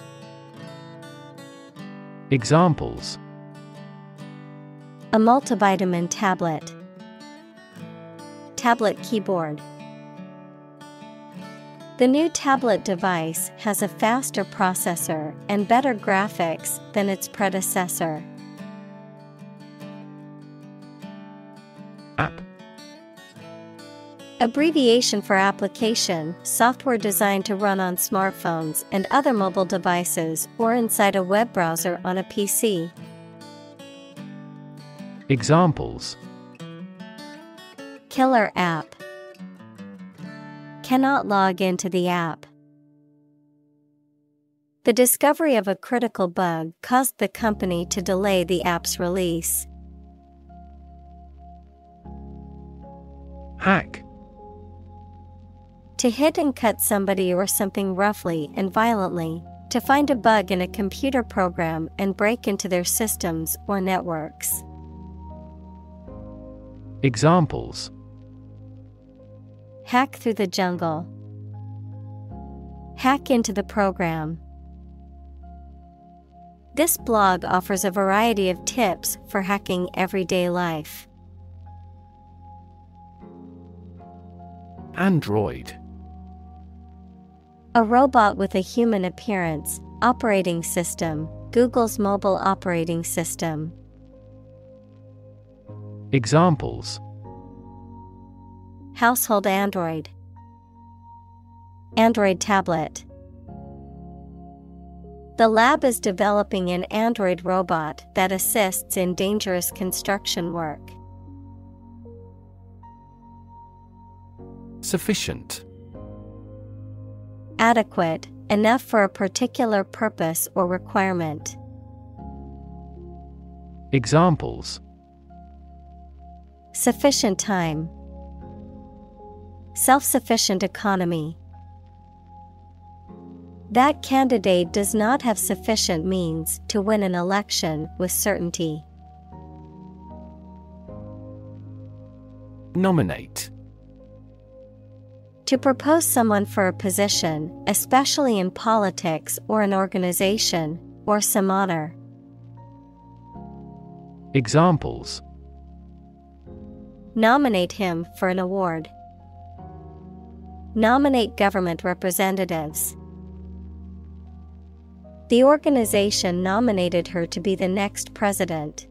Examples: A multivitamin tablet. Tablet keyboard. The new tablet device has a faster processor and better graphics than its predecessor. App. Abbreviation for application, software designed to run on smartphones and other mobile devices or inside a web browser on a PC. Examples: Killer app. Cannot log into the app. The discovery of a critical bug caused the company to delay the app's release. Hack. To hit and cut somebody or something roughly and violently, to find a bug in a computer program and break into their systems or networks. Examples: Hack through the jungle. Hack into the program. This blog offers a variety of tips for hacking everyday life. Android. A robot with a human appearance. Operating system. Google's mobile operating system. Examples: Household Android. Android tablet. The lab is developing an android robot that assists in dangerous construction work. Sufficient. Adequate, enough for a particular purpose or requirement. Examples: Sufficient time. Self-sufficient economy. That candidate does not have sufficient means to win an election with certainty. Nominate. To propose someone for a position, especially in politics or an organization, or some honor. Examples: Nominate him for an award. Nominate government representatives. The organization nominated her to be the next president.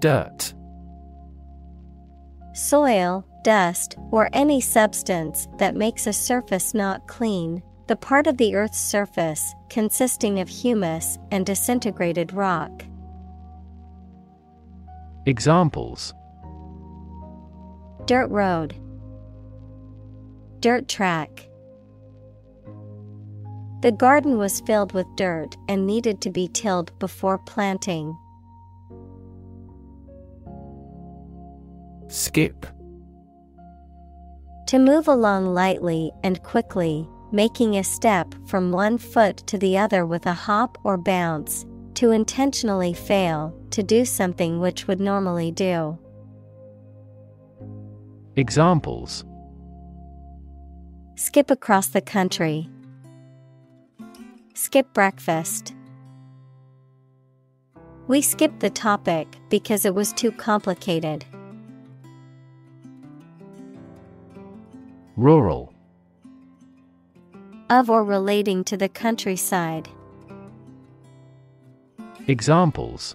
Dirt. Soil, dust, or any substance that makes a surface not clean, the part of the Earth's surface consisting of humus and disintegrated rock. Examples: Dirt road. Dirt track. The garden was filled with dirt and needed to be tilled before planting. Skip. To move along lightly and quickly, making a step from one foot to the other with a hop or bounce. To intentionally fail to do something which would normally do. Examples: Skip across the country. Skip breakfast. We skipped the topic because it was too complicated. Rural. Of or relating to the countryside. Examples: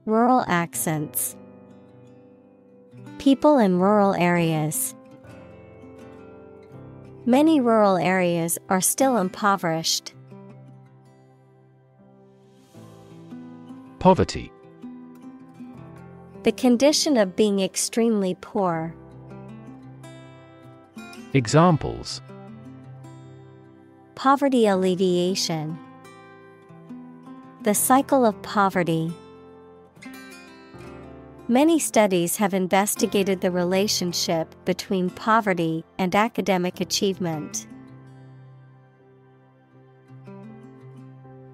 Rural accents. People in rural areas. Many rural areas are still impoverished. Poverty. The condition of being extremely poor. Examples: Poverty alleviation. The cycle of poverty. Many studies have investigated the relationship between poverty and academic achievement.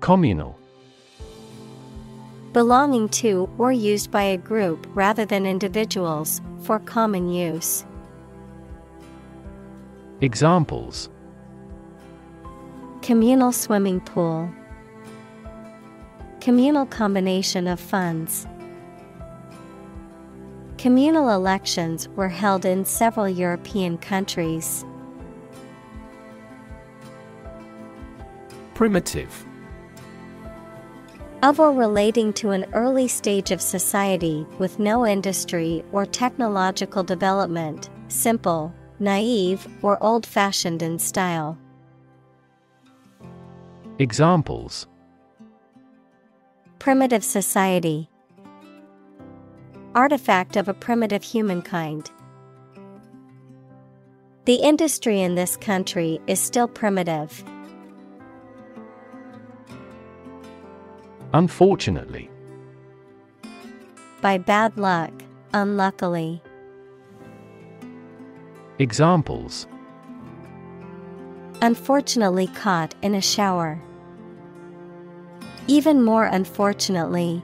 Communal. Belonging to or used by a group rather than individuals, for common use. Examples: communal swimming pool, communal combination of funds. Communal elections were held in several European countries. Primitive. Of or relating to an early stage of society with no industry or technological development, simple, naive, or old-fashioned in style. Examples: primitive society, artifact of a primitive humankind. The industry in this country is still primitive. Unfortunately. By bad luck, unluckily. Examples: unfortunately caught in a shower. Even more unfortunately.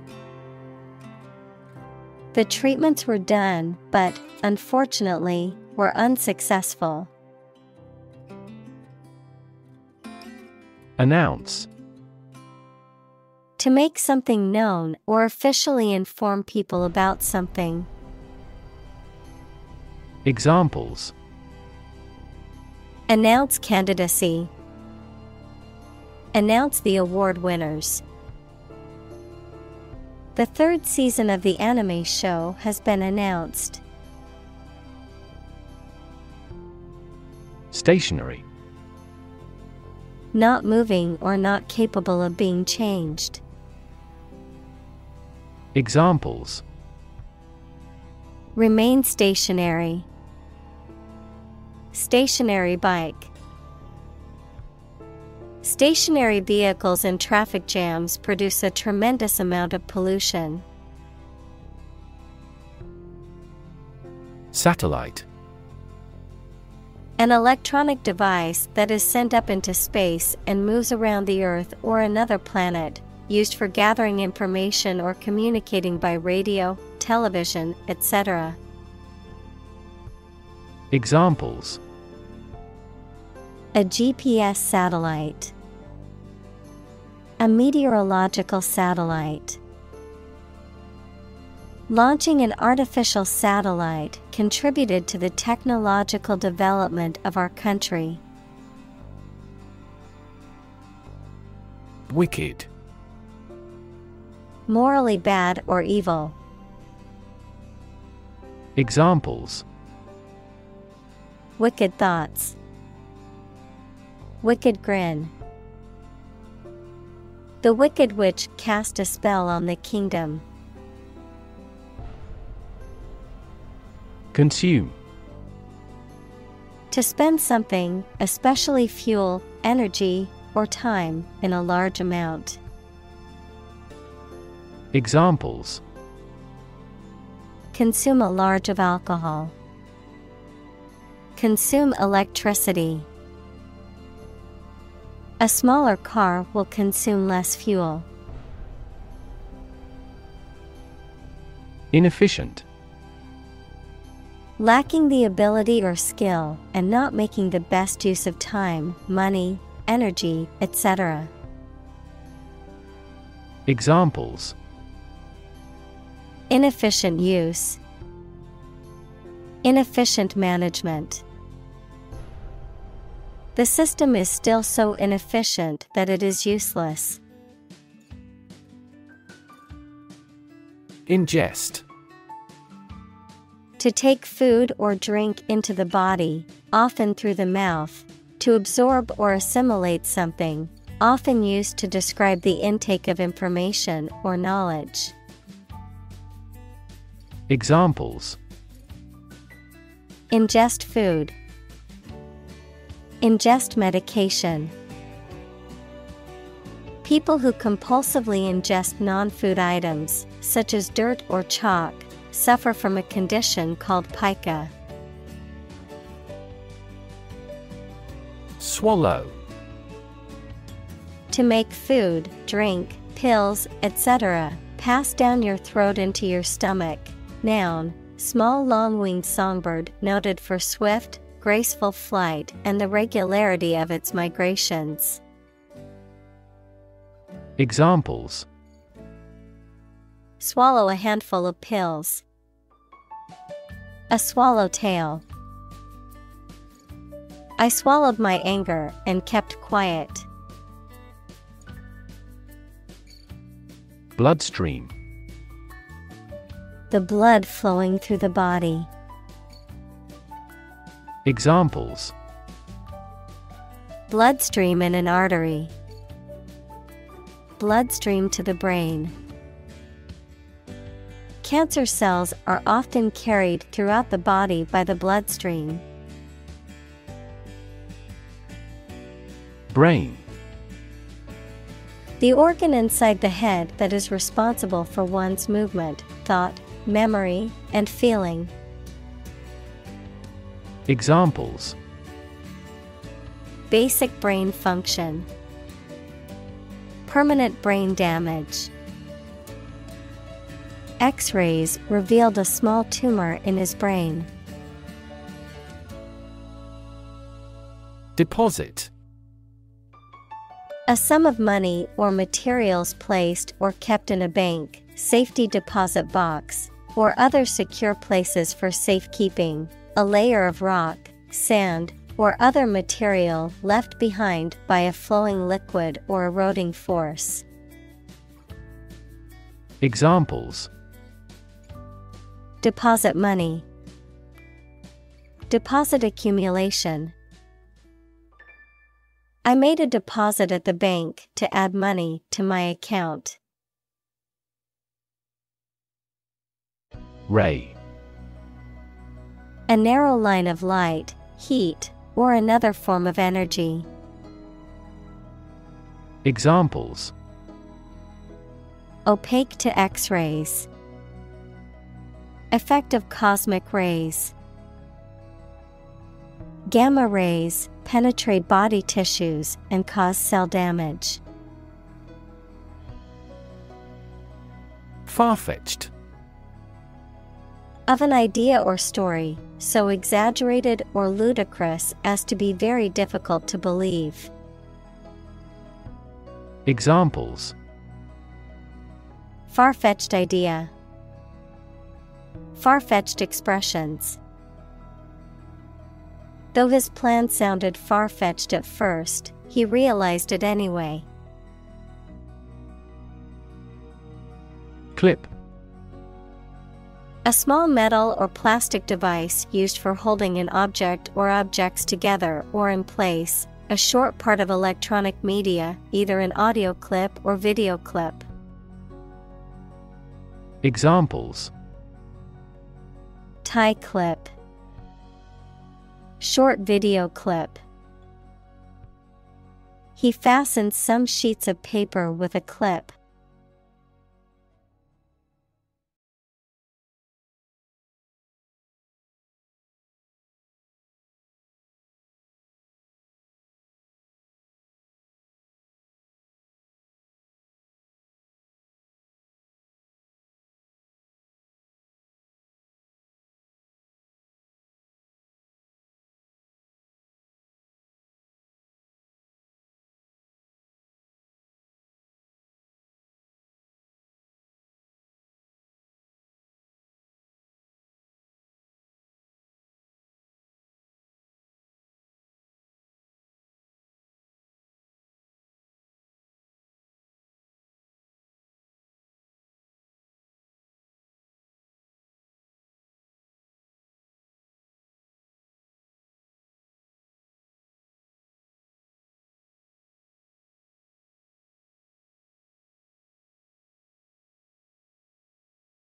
The treatments were done, but, unfortunately, were unsuccessful. Announce. To make something known or officially inform people about something. Examples: announce candidacy. Announce the award winners. The third season of the anime show has been announced. Stationary. Not moving or not capable of being changed. Examples: remain stationary. Stationary bike. Stationary vehicles in traffic jams produce a tremendous amount of pollution. Satellite. An electronic device that is sent up into space and moves around the Earth or another planet, used for gathering information or communicating by radio, television, etc. Examples: a GPS satellite. A meteorological satellite. Launching an artificial satellite contributed to the technological development of our country. Wicked. Morally bad or evil. Examples: wicked thoughts. Wicked grin. The Wicked Witch cast a spell on the kingdom. Consume. To spend something, especially fuel, energy, or time, in a large amount. Examples: consume a large of alcohol. Consume electricity. A smaller car will consume less fuel. Inefficient. Lacking the ability or skill and not making the best use of time, money, energy, etc. Examples: inefficient use. Inefficient management. The system is still so inefficient that it is useless. Ingest. To take food or drink into the body, often through the mouth, to absorb or assimilate something, often used to describe the intake of information or knowledge. Examples: ingest food. Ingest medication. People who compulsively ingest non-food items, such as dirt or chalk, suffer from a condition called pica. Swallow. To make food, drink, pills, etc., pass down your throat into your stomach. Noun, small long-winged songbird noted for swift, graceful flight and the regularity of its migrations. Examples: swallow a handful of pills. A swallowtail. I swallowed my anger and kept quiet. Bloodstream. The blood flowing through the body. Examples: bloodstream in an artery. Bloodstream to the brain. Cancer cells are often carried throughout the body by the bloodstream. Brain. The organ inside the head that is responsible for one's movement, thought, memory, and feeling. Examples: basic brain function. Permanent brain damage. X-rays revealed a small tumor in his brain. Deposit. A sum of money or materials placed or kept in a bank, safety deposit box, or other secure places for safekeeping. A layer of rock, sand, or other material left behind by a flowing liquid or eroding force. Examples: deposit money. Deposit accumulation. I made a deposit at the bank to add money to my account. Ray. A narrow line of light, heat, or another form of energy. Examples: opaque to X-rays. Effect of cosmic rays. Gamma rays penetrate body tissues and cause cell damage. Far-fetched. Of an idea or story, so exaggerated or ludicrous as to be very difficult to believe. Examples: far-fetched idea. Far-fetched expressions. Though his plan sounded far-fetched at first, he realized it anyway. Clip. A small metal or plastic device used for holding an object or objects together or in place, a short part of electronic media, either an audio clip or video clip. Examples: tie clip. Short video clip. He fastened some sheets of paper with a clip.